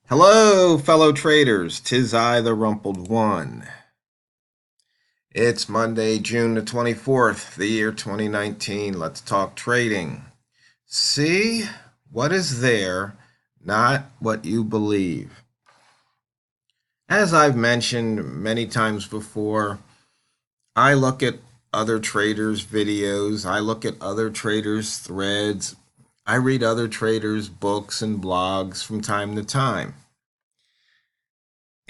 Hello, fellow traders. 'Tis I, the Rumpled One. It's Monday, June the 24th, the year 2019. Let's talk trading. See what is there, not what you believe. As I've mentioned many times before, I look at other traders' videos, I look at other traders' threads, I read other traders' books and blogs from time to time.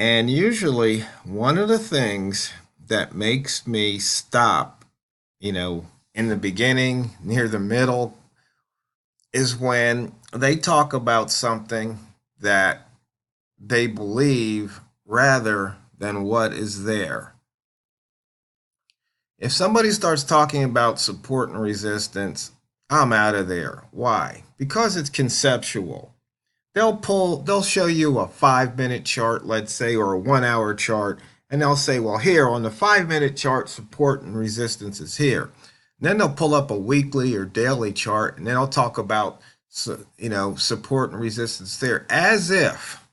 And usually, one of the things that makes me stop, in the beginning, near the middle, is when they talk about something that they believe rather than what is there. If somebody starts talking about support and resistance, I'm out of there. Why? Because it's conceptual. They'll show you a 5 minute chart, let's say, or a 1 hour chart, and they'll say, well, here on the 5 minute chart, support and resistance is here. And then they'll pull up a weekly or daily chart, and then they'll talk about, support and resistance there, as if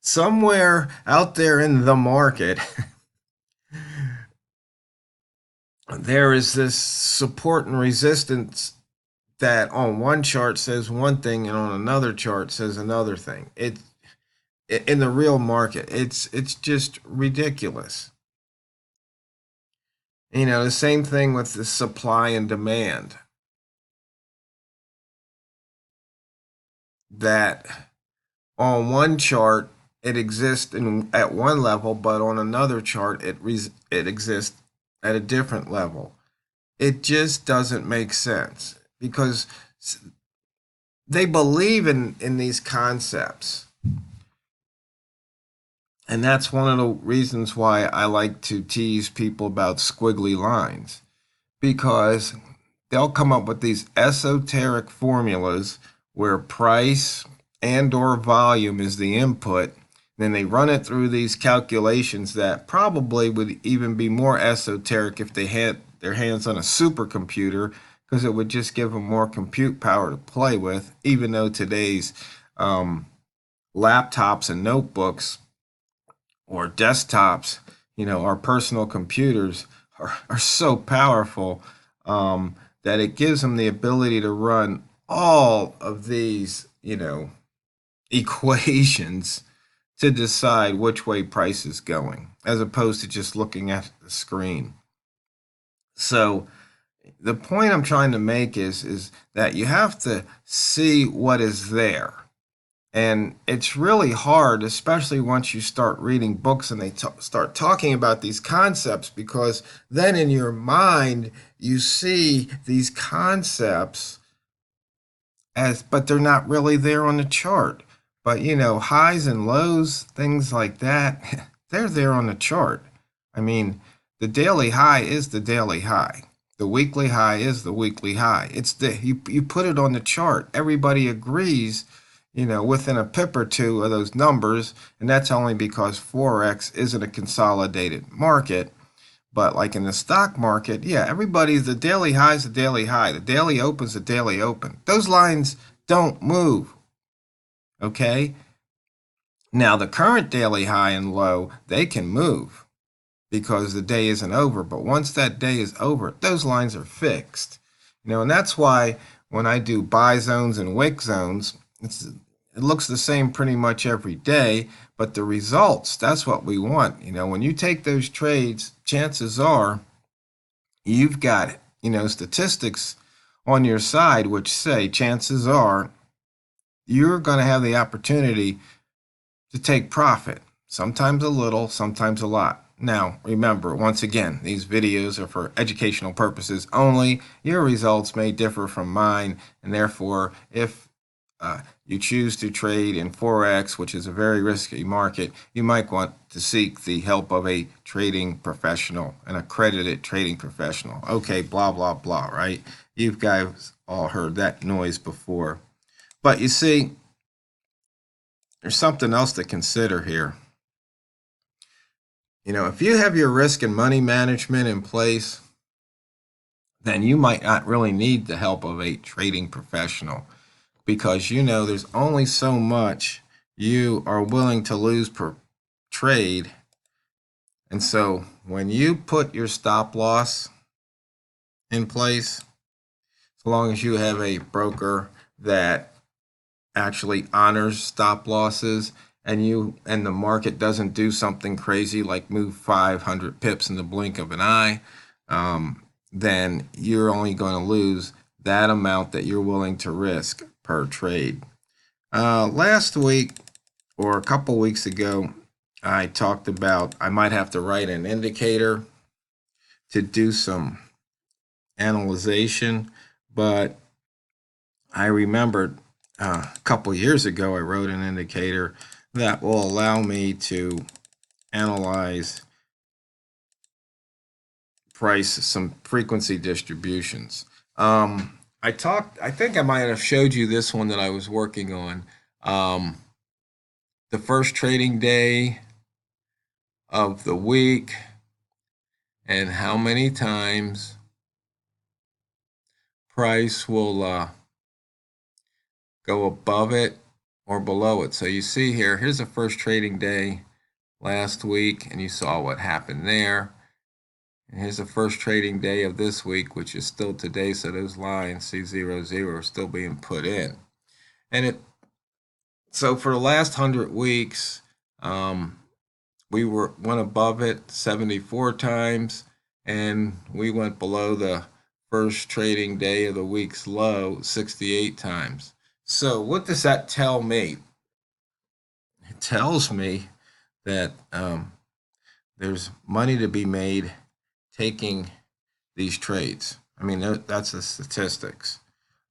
somewhere out there in the market, there is this support and resistance that on one chart says one thing and on another chart says another thing. In the real market, it's just ridiculous. The same thing with the supply and demand. That on one chart it exists at one level, but on another chart it exists at a different level. It just doesn't make sense because they believe in these concepts. And that's one of the reasons why I like to tease people about squiggly lines, because they'll come up with these esoteric formulas where price and or volume is the input. Then they run it through these calculations that probably would even be more esoteric if they had their hands on a supercomputer, because it would just give them more compute power to play with, even though today's laptops and notebooks or desktops, our personal computers are so powerful that it gives them the ability to run all of these, equations to decide which way price is going, as opposed to just looking at the screen. So the point I'm trying to make is that you have to see what is there. And it's really hard, especially once you start reading books and they start talking about these concepts, because then in your mind you see these concepts but they're not really there on the chart. But highs and lows, things like that, they're there on the chart. I mean, the daily high is the daily high. The weekly high is the weekly high. You put it on the chart. Everybody agrees, within a pip or two of those numbers, and that's only because Forex isn't a consolidated market. But like in the stock market, yeah, the daily high is the daily high. The daily open is the daily open. Those lines don't move. Okay? Now, the current daily high and low, they can move because the day isn't over. But once that day is over, those lines are fixed. And that's why when I do buy zones and wick zones, it looks the same pretty much every day, but the results, that's what we want. When you take those trades, chances are you've got, statistics on your side which say chances are you're going to have the opportunity to take profit, sometimes a little, sometimes a lot. Now, remember, once again, these videos are for educational purposes only. Your results may differ from mine, and therefore, if you choose to trade in Forex, which is a very risky market, you might want to seek the help of a trading professional, an accredited trading professional. Okay, blah, blah, blah, right? You guys all heard that noise before. But you see, there's something else to consider here. If you have your risk and money management in place, then you might not really need the help of a trading professional, because there's only so much you are willing to lose per trade. And so when you put your stop loss in place, as long as you have a broker that actually honors stop losses, and the market doesn't do something crazy like move 500 pips in the blink of an eye, then you're only going to lose that amount that you're willing to risk per trade. Last week or a couple weeks ago, I talked about I might have to write an indicator to do some analyzation, but I remembered a couple years ago I wrote an indicator that will allow me to analyze price, some frequency distributions. I think I might have showed you this one that I was working on. The first trading day of the week and how many times price will go above it or below it. So you see here, here's the first trading day last week, and you saw what happened there. And here's the first trading day of this week, which is still today, so those lines, C00, are still being put in. And so for the last 100 weeks, we went above it 74 times, and we went below the first trading day of the week's low 68 times. So what does that tell me? It tells me that there's money to be made taking these trades. I mean, that's the statistics.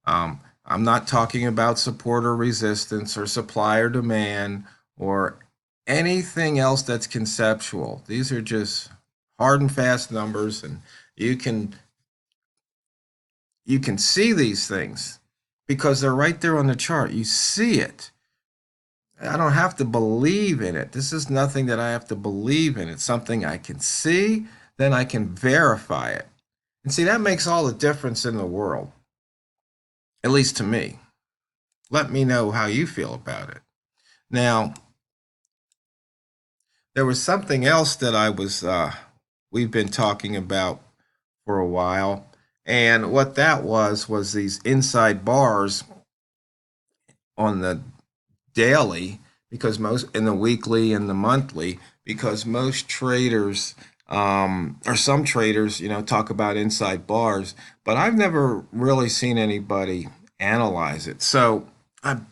I'm not talking about support or resistance or supply or demand or anything else that's conceptual. These are just hard and fast numbers, and you can see these things because they're right there on the chart. You see it. I don't have to believe in it. This is nothing that I have to believe in. It's something I can see, then I can verify it. And see, that makes all the difference in the world, at least to me. Let me know how you feel about it. Now, there was something else that we've been talking about for a while. And what that was these inside bars on the daily, because most in the weekly and the monthly, because most traders or some traders, talk about inside bars, but I've never really seen anybody analyze it. So and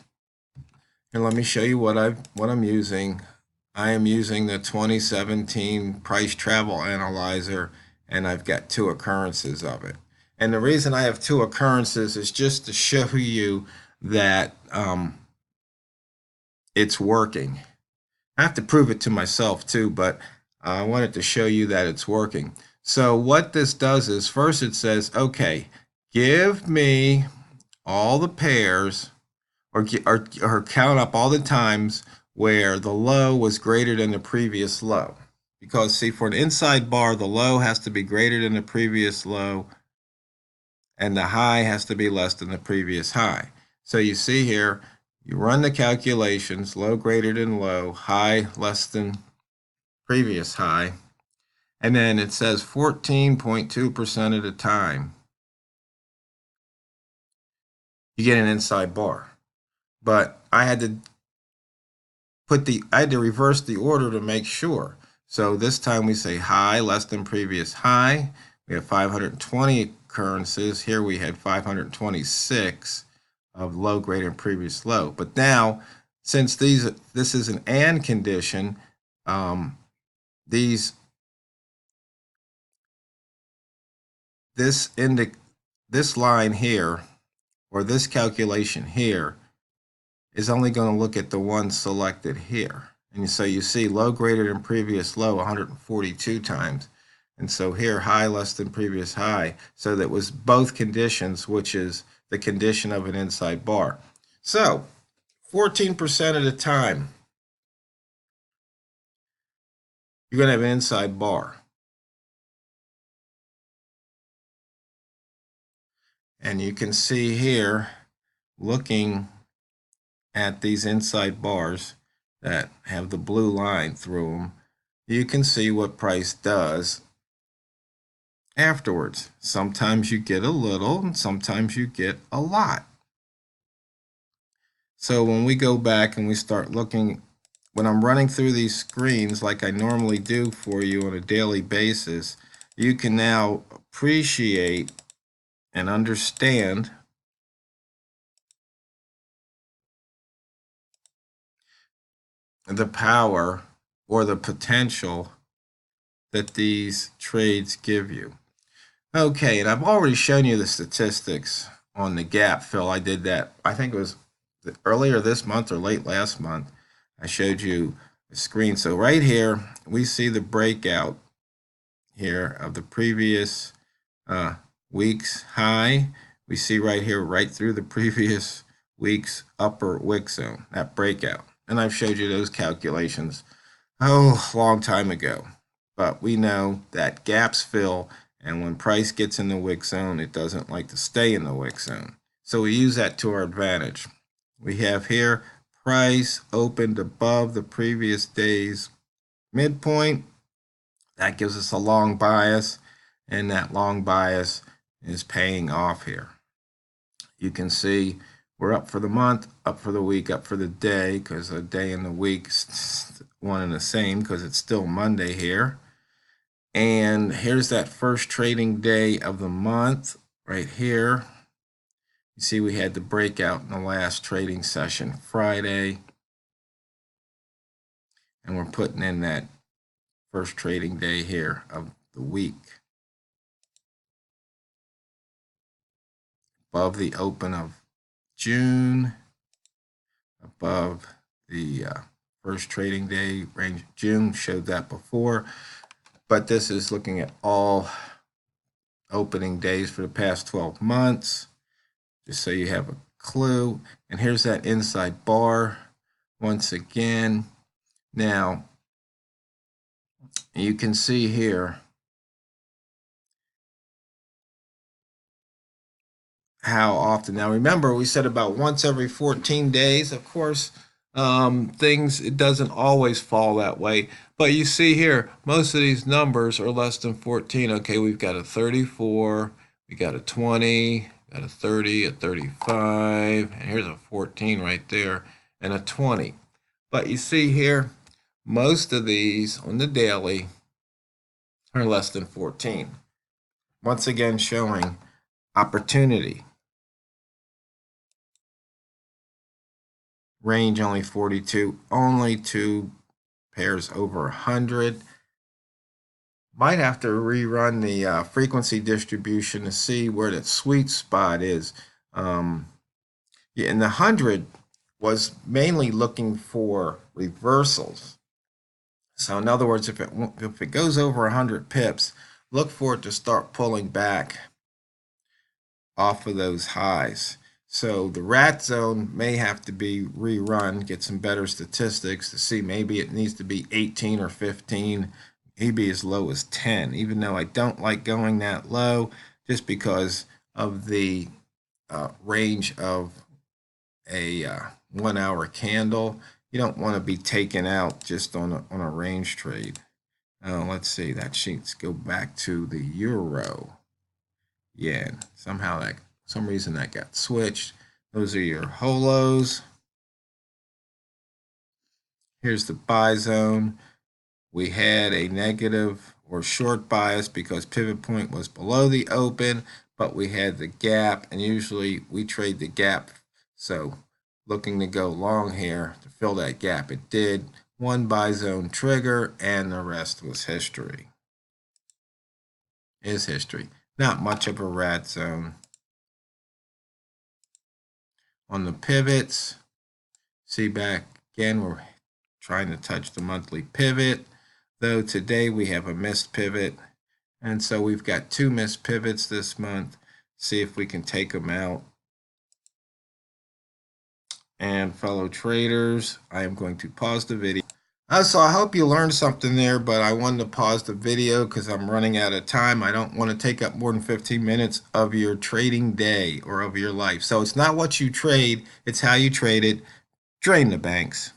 let me show you what I'm using. I am using the 2017 price travel analyzer, and I've got two occurrences of it. And the reason I have two occurrences is just to show you that it's working. I have to prove it to myself too, but I wanted to show you that it's working. So what this does is, first it says, okay, give me all the pairs or count up all the times where the low was greater than the previous low. Because see, for an inside bar, the low has to be greater than the previous low, and the high has to be less than the previous high. So you see here, you run the calculations, low greater than low, high less than previous high, and then it says 14.2% of the time you get an inside bar. But I had to reverse the order to make sure. So this time we say high less than previous high. We have 520 occurrences. Here we had 526 of low greater than previous low. But now, since this is an and condition, this line here, or this calculation here, is only going to look at the one selected here. And so you see low greater than previous low 142 times. And so here, high less than previous high. So that was both conditions, which is the condition of an inside bar. So 14% of the time, you're going to have an inside bar. And you can see here, looking at these inside bars, that have the blue line through them, you can see what price does afterwards. Sometimes you get a little and sometimes you get a lot. So when we go back and we start looking, when I'm running through these screens like I normally do for you on a daily basis, you can now appreciate and understand the power or the potential that these trades give you. Okay, and I've already shown you the statistics on the gap fill. I did that, I think it was earlier this month or late last month. I showed you the screen. So right here, we see the breakout here of the previous week's high. We see right here, right through the previous week's upper wick zone, that breakout. And I've showed you those calculations, a long time ago. But we know that gaps fill, and when price gets in the wick zone, it doesn't like to stay in the wick zone. So we use that to our advantage. We have here price opened above the previous day's midpoint. That gives us a long bias, and that long bias is paying off here. You can see we're up for the month, up for the week, up for the day, because a day and the week is one and the same because it's still Monday here. And here's that first trading day of the month right here. You see we had the breakout in the last trading session Friday. And we're putting in that first trading day here of the week. Above the open of June, above the first trading day range. June showed that before, but this is looking at all opening days for the past 12 months, just so you have a clue. And here's that inside bar once again. Now, you can see here how often. Now remember, we said about once every 14 days. Of course, it doesn't always fall that way. But you see here, most of these numbers are less than 14. Okay, we've got a 34, we got a 20, got a 30, a 35, and here's a 14 right there, and a 20. But you see here, most of these on the daily are less than 14. Once again, showing opportunity. Range only 42, only two pairs over 100. Might have to rerun the frequency distribution to see where that sweet spot is. Yeah, and the 100 was mainly looking for reversals. So in other words, if it goes over 100 pips, look for it to start pulling back off of those highs. So the rat zone may have to be rerun, get some better statistics to see maybe it needs to be 18 or 15, maybe as low as 10, even though I don't like going that low just because of the range of a 1 hour candle. You don't want to be taken out just on a range trade. Let's see, that sheets go back to the euro. Yeah, somehow some reason that got switched. Those are your holos. Here's the buy zone. We had a negative or short bias because pivot point was below the open, but we had the gap, and usually we trade the gap. So looking to go long here to fill that gap. It did. One buy zone trigger, and the rest was history. Is history. Not much of a rat zone. On the pivots, see back again, we're trying to touch the monthly pivot, though today we have a missed pivot, and so we've got two missed pivots this month. See if we can take them out. And fellow traders, I am going to pause the video. So I hope you learned something there, but I wanted to pause the video because I'm running out of time. I don't want to take up more than 15 minutes of your trading day or of your life. So it's not what you trade, it's how you trade it. Drain the banks.